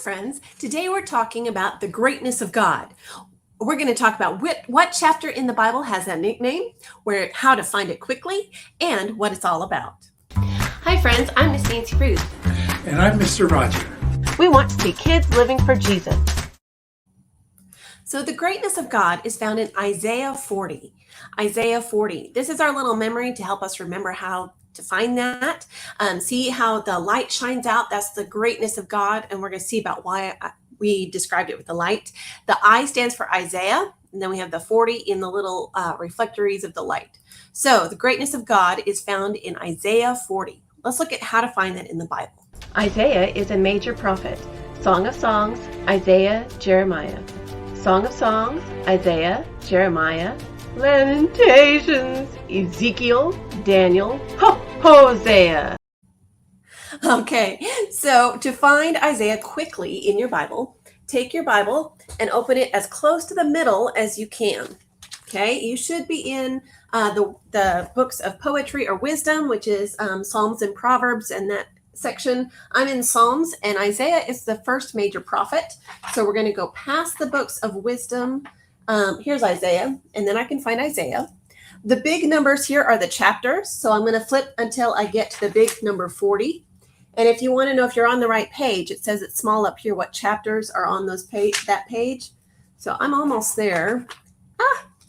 friends. Today we're talking about the greatness of God. We're going to talk about what chapter in the Bible has that nickname, how to find it quickly, and what it's all about. Hi friends, I'm Miss Nancy Ruth. And I'm Mr. Roger. We want to be kids living for Jesus. So the greatness of God is found in Isaiah 40. Isaiah 40. This is our little memory to help us remember how to find that. See how the light shines out. That's the greatness of God. And we're going to see about why we described it with the light. The I stands for Isaiah. And then we have the 40 in the little reflectories of the light. So the greatness of God is found in Isaiah 40. Let's look at how to find that in the Bible. Isaiah is a major prophet. Song of Songs, Isaiah, Jeremiah. Song of Songs, Isaiah, Jeremiah, Lamentations, Ezekiel, Daniel, Hosea. Okay, so to find Isaiah quickly in your Bible, take your Bible and open it as close to the middle as you can. Okay, you should be in the books of poetry or wisdom, which is Psalms and Proverbs and that section. I'm in Psalms, and Isaiah is the first major prophet. So we're going to go past the books of wisdom. Here's Isaiah, and then I can find Isaiah. The big numbers here are the chapters. So I'm going to flip until I get to the big number 40. And if you want to know if you're on the right page, it says it's small up here what chapters are on that page. So I'm almost there.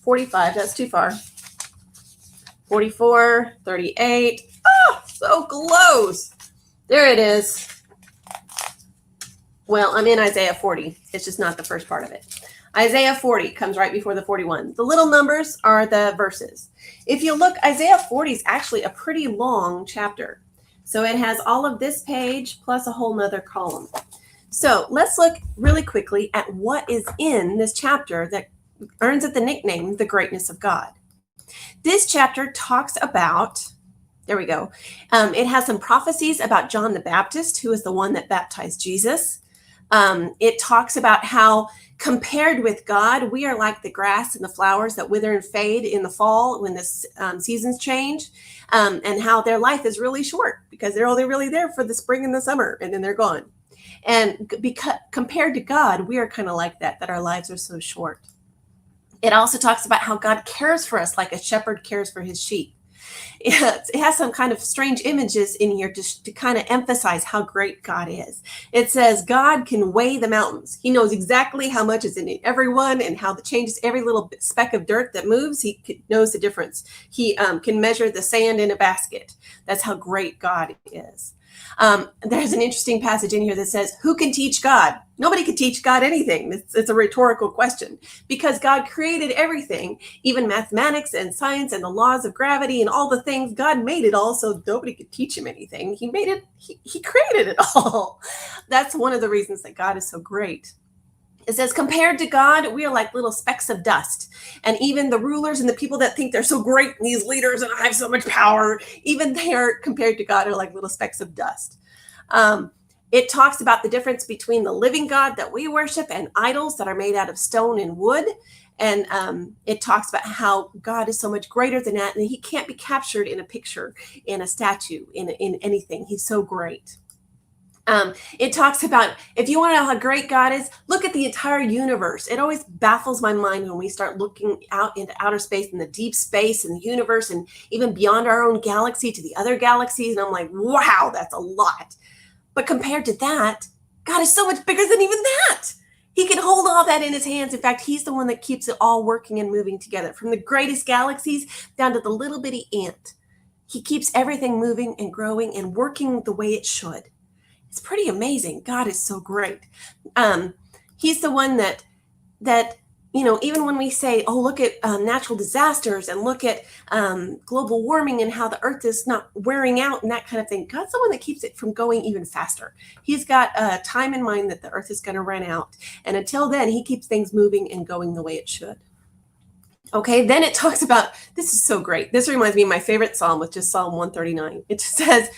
45, that's too far. 44, 38. So close. There it is. Well, I'm in Isaiah 40. It's just not the first part of it. Isaiah 40 comes right before the 41. The little numbers are the verses. If you look, Isaiah 40 is actually a pretty long chapter. So it has all of this page plus a whole nother column. So let's look really quickly at what is in this chapter that earns it the nickname, the greatness of God. This chapter talks about, there we go. It has some prophecies about John the Baptist, who is the one that baptized Jesus. It talks about how compared with God, we are like the grass and the flowers that wither and fade in the fall when the seasons change, and how their life is really short because they're only really there for the spring and the summer, and then they're gone. And because compared to God, we are kind of like that our lives are so short. It also talks about how God cares for us like a shepherd cares for his sheep. It has some kind of strange images in here to kind of emphasize how great God is. It says God can weigh the mountains. He knows exactly how much is in every one and how it changes every little speck of dirt that moves. He knows the difference. He can measure the sand in a basket. That's how great God is. There's an interesting passage in here that says, who can teach God? Nobody can teach God anything. It's a rhetorical question because God created everything, even mathematics and science and the laws of gravity and all the things. God made it all, so nobody could teach him anything. He made it. He created it all. That's one of the reasons that God is so great. It says, compared to God, we are like little specks of dust. And even the rulers and the people that think they're so great, and these leaders and I have so much power, even they are compared to God are like little specks of dust. It talks about the difference between the living God that we worship and idols that are made out of stone and wood. And it talks about how God is so much greater than that, and he can't be captured in a picture, in a statue, in anything. He's so great. It talks about, if you want to know how great God is, look at the entire universe. It always baffles my mind when we start looking out into outer space and the deep space and the universe and even beyond our own galaxy to the other galaxies. And I'm like, wow, that's a lot. But compared to that, God is so much bigger than even that. He can hold all that in his hands. In fact, he's the one that keeps it all working and moving together, from the greatest galaxies down to the little bitty ant. He keeps everything moving and growing and working the way it should. It's pretty amazing. God is so great. He's the one that, even when we say, oh, look at natural disasters and look at global warming and how the earth is not wearing out and that kind of thing, God's the one that keeps it from going even faster. He's got time in mind that the earth is going to run out. And until then, he keeps things moving and going the way it should. Okay, then it talks about, this is so great. This reminds me of my favorite psalm, which is Psalm 139. It says,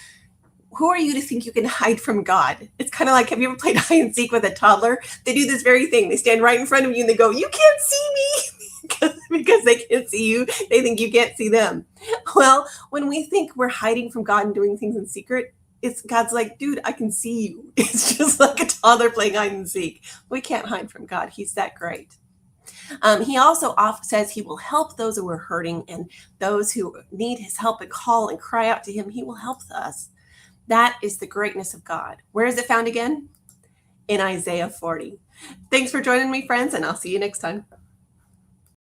who are you to think you can hide from God? It's kind of like, have you ever played hide and seek with a toddler? They do this very thing. They stand right in front of you and they go, you can't see me. Because they can't see you. They think you can't see them. Well, when we think we're hiding from God and doing things in secret, It's God's like, dude, I can see you. It's just like a toddler playing hide and seek. We can't hide from God. He's that great. He also says he will help those who are hurting and those who need his help and call and cry out to him. He will help us. That is the greatness of God. Where is it found again? In Isaiah 40. Thanks for joining me, friends, and I'll see you next time.